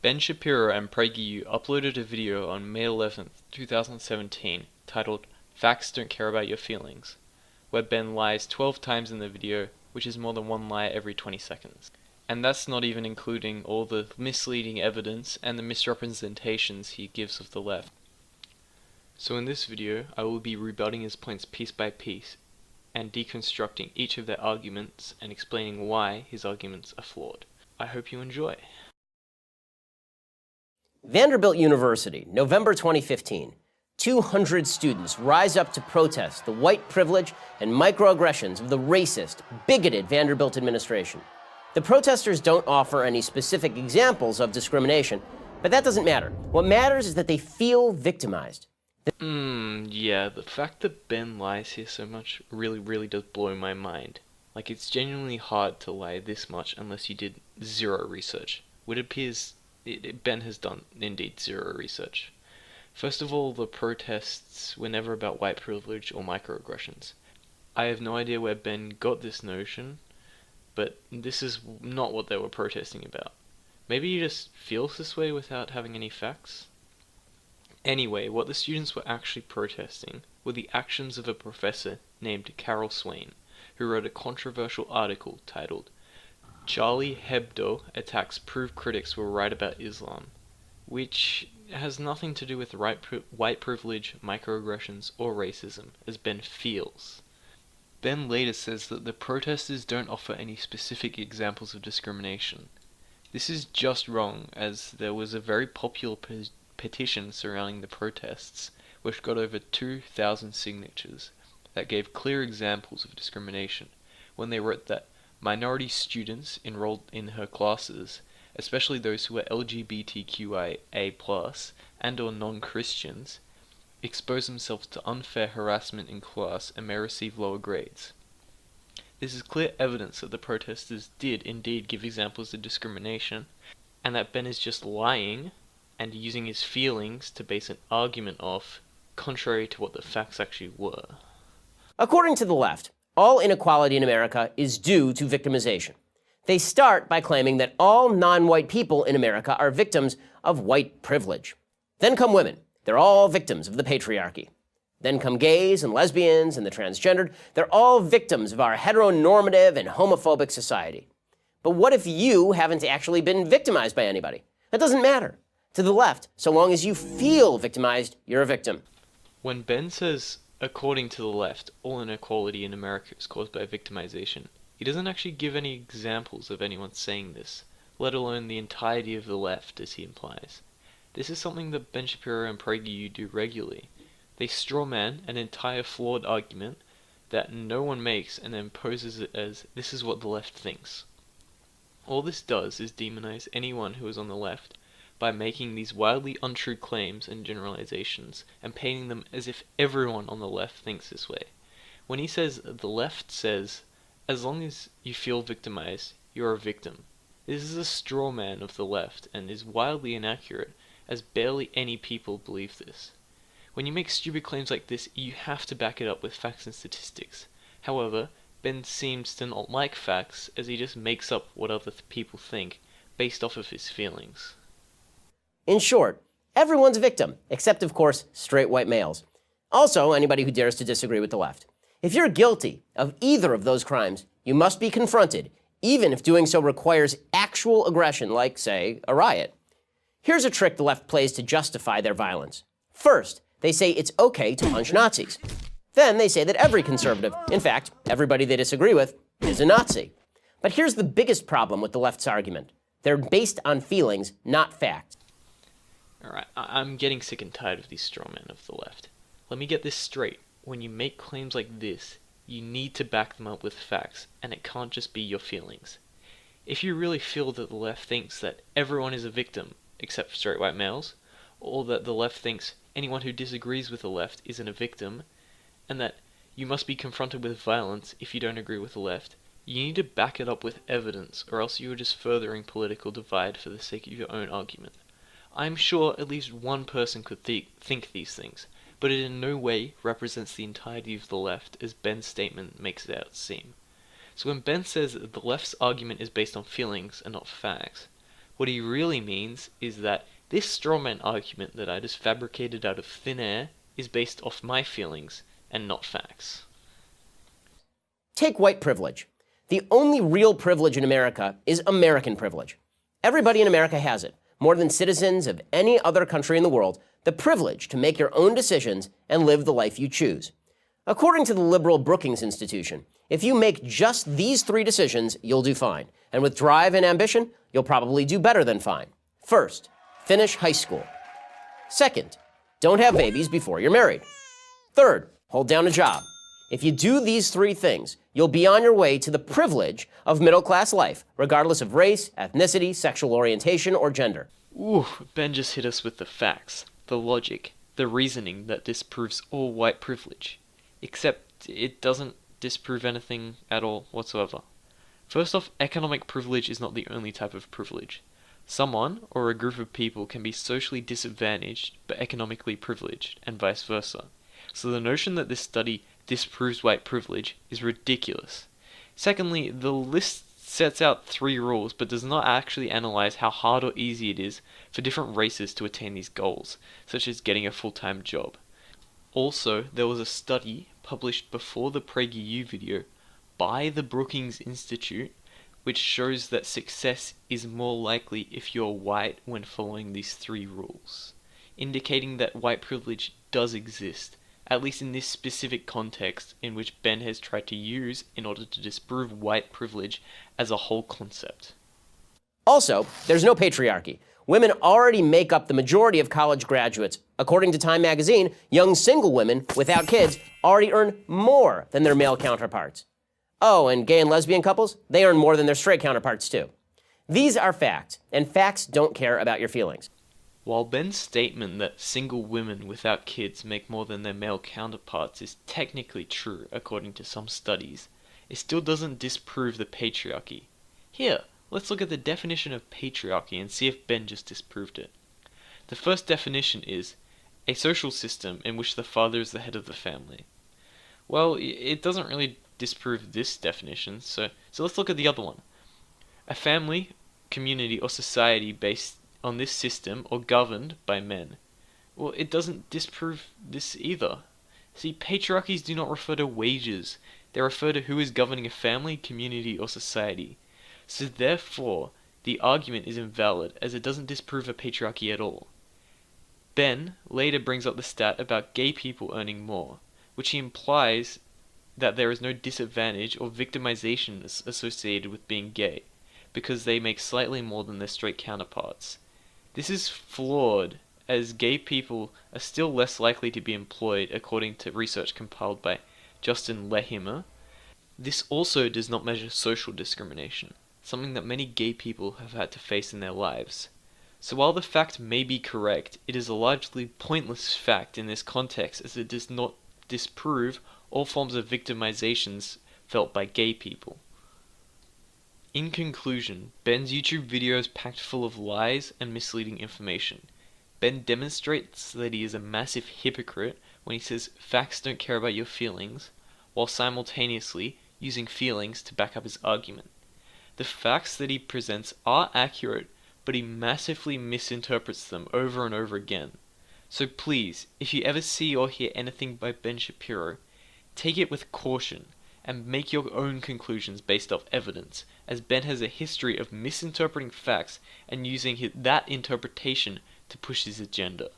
Ben Shapiro and pragerU uploaded a video on May 11th, 2017 titled "Facts Don't Care About Your Feelings," where Ben lies 12 times in the video, which is more than one lie every 20 seconds. And that's not even including all the misleading evidence and the misrepresentations he gives of the left. So in this video, I will be rebutting his points piece by piece and deconstructing each of their arguments and explaining why his arguments are flawed. I hope you enjoy. Vanderbilt University, November 2015. 200 students rise up to protest the white privilege and microaggressions of the racist, bigoted Vanderbilt administration. The protesters don't offer any specific examples of discrimination, but that doesn't matter. What matters is that they feel victimized. Yeah, the fact that Ben lies here so much really does blow my mind. Like, it's genuinely hard to lie this much unless you did zero research. It appears Ben has done, indeed, zero research. First of all, the protests were never about white privilege or microaggressions. I have no idea where Ben got this notion, but this is not what they were protesting about. Maybe he just feels this way without having any facts? Anyway, what the students were actually protesting were the actions of a professor named Carol Swain, who wrote a controversial article titled "Charlie Hebdo Attacks Prove Critics Were Right About Islam," which has nothing to do with white privilege, microaggressions, or racism, as Ben feels. Ben later says that the protesters don't offer any specific examples of discrimination. This is just wrong, as there was a very popular petition surrounding the protests, which got over 2,000 signatures, that gave clear examples of discrimination, when they wrote that minority students enrolled in her classes, especially those who were LGBTQIA+ and or non-Christians, expose themselves to unfair harassment in class and may receive lower grades. This is clear evidence that the protesters did indeed give examples of discrimination, and that Ben is just lying and using his feelings to base an argument off, contrary to what the facts actually were. According to the left, all inequality in America is due to victimization. They start by claiming that all non-white people in America are victims of white privilege. Then come women. They're all victims of the patriarchy. Then come gays and lesbians and the transgendered. They're all victims of our heteronormative and homophobic society. But what if you haven't actually been victimized by anybody? That doesn't matter. To the left, so long as you feel victimized, you're a victim. When Ben says, according to the left, all inequality in America is caused by victimization, he doesn't actually give any examples of anyone saying this, let alone the entirety of the left, as he implies. This is something that Ben Shapiro and pragerU do regularly. They strawman an entire flawed argument that no one makes and then poses it as, this is what the left thinks. All this does is demonize anyone who is on the left by making these wildly untrue claims and generalizations and painting them as if everyone on the left thinks this way. When he says the left says, as long as you feel victimized, you're a victim, this is a straw man of the left and is wildly inaccurate, as barely any people believe this. When you make stupid claims like this, you have to back it up with facts and statistics. However, Ben seems to not like facts, as he just makes up what other people think based off of his feelings. In short, everyone's a victim, except, of course, straight white males. Also, anybody who dares to disagree with the left. If you're guilty of either of those crimes, you must be confronted, even if doing so requires actual aggression, like, say, a riot. Here's a trick the left plays to justify their violence. First, they say it's okay to punch Nazis. Then they say that every conservative, in fact, everybody they disagree with, is a Nazi. But here's the biggest problem with the left's argument. They're based on feelings, not facts. Alright, I'm getting sick and tired of these strawmen of the left. Let me get this straight. When you make claims like this, you need to back them up with facts, and it can't just be your feelings. If you really feel that the left thinks that everyone is a victim, except for straight white males, or that the left thinks anyone who disagrees with the left isn't a victim, and that you must be confronted with violence if you don't agree with the left, you need to back it up with evidence, or else you are just furthering political divide for the sake of your own argument. I'm sure at least one person could think these things, but it in no way represents the entirety of the left, as Ben's statement makes it out seem. So when Ben says that the left's argument is based on feelings and not facts, What he really means is that this strawman argument that I just fabricated out of thin air is based off my feelings and not facts. Take white privilege. The only real privilege in America is American privilege. Everybody in America has it, more than citizens of any other country in the world, the privilege to make your own decisions and live the life you choose. According to the liberal Brookings Institution, if you make just these 3 decisions, you'll do fine. And with drive and ambition, you'll probably do better than fine. First, finish high school. Second, don't have babies before you're married. Third, hold down a job. If you do these 3 things, you'll be on your way to the privilege of middle-class life, regardless of race, ethnicity, sexual orientation, or gender. Ooh, Ben just hit us with the facts, the logic, the reasoning that disproves all white privilege. Except it doesn't disprove anything at all whatsoever. First off, economic privilege is not the only type of privilege. Someone or a group of people can be socially disadvantaged but economically privileged, and vice versa. So the notion that this study disproves white privilege is ridiculous. Secondly, the list sets out 3 rules but does not actually analyze how hard or easy it is for different races to attain these goals, such as getting a full-time job. Also, there was a study published before the pragerU video by the Brookings Institute which shows that success is more likely if you're white when following these 3 rules, indicating that white privilege does exist, at least in this specific context in which Ben has tried to use in order to disprove white privilege as a whole concept. Also, there's no patriarchy. Women already make up the majority of college graduates. According to Time magazine, young single women without kids already earn more than their male counterparts. Oh, and gay and lesbian couples, they earn more than their straight counterparts too. These are facts, and facts don't care about your feelings. While Ben's statement that single women without kids make more than their male counterparts is technically true according to some studies, it still doesn't disprove the patriarchy. Here, let's look at the definition of patriarchy and see if Ben just disproved it. The first definition is a social system in which the father is the head of the family. Well, it doesn't really disprove this definition, so let's look at the other one. A family, community, or society based on this system or governed by men. Well, it doesn't disprove this either. See, patriarchies do not refer to wages. They refer to who is governing a family, community, or society. So therefore, the argument is invalid as it doesn't disprove a patriarchy at all. Ben later brings up the stat about gay people earning more, which he implies that there is no disadvantage or victimization associated with being gay, because they make slightly more than their straight counterparts. This is flawed, as gay people are still less likely to be employed according to research compiled by Justin Lehimmer. This also does not measure social discrimination, something that many gay people have had to face in their lives. So while the fact may be correct, it is a largely pointless fact in this context as it does not disprove all forms of victimizations felt by gay people. In conclusion, Ben's YouTube video is packed full of lies and misleading information. Ben demonstrates that he is a massive hypocrite when he says facts don't care about your feelings, while simultaneously using feelings to back up his argument. The facts that he presents are accurate, but he massively misinterprets them over and over again. So please, if you ever see or hear anything by Ben Shapiro, take it with caution and make your own conclusions based off evidence, as Ben has a history of misinterpreting facts and using that interpretation to push his agenda.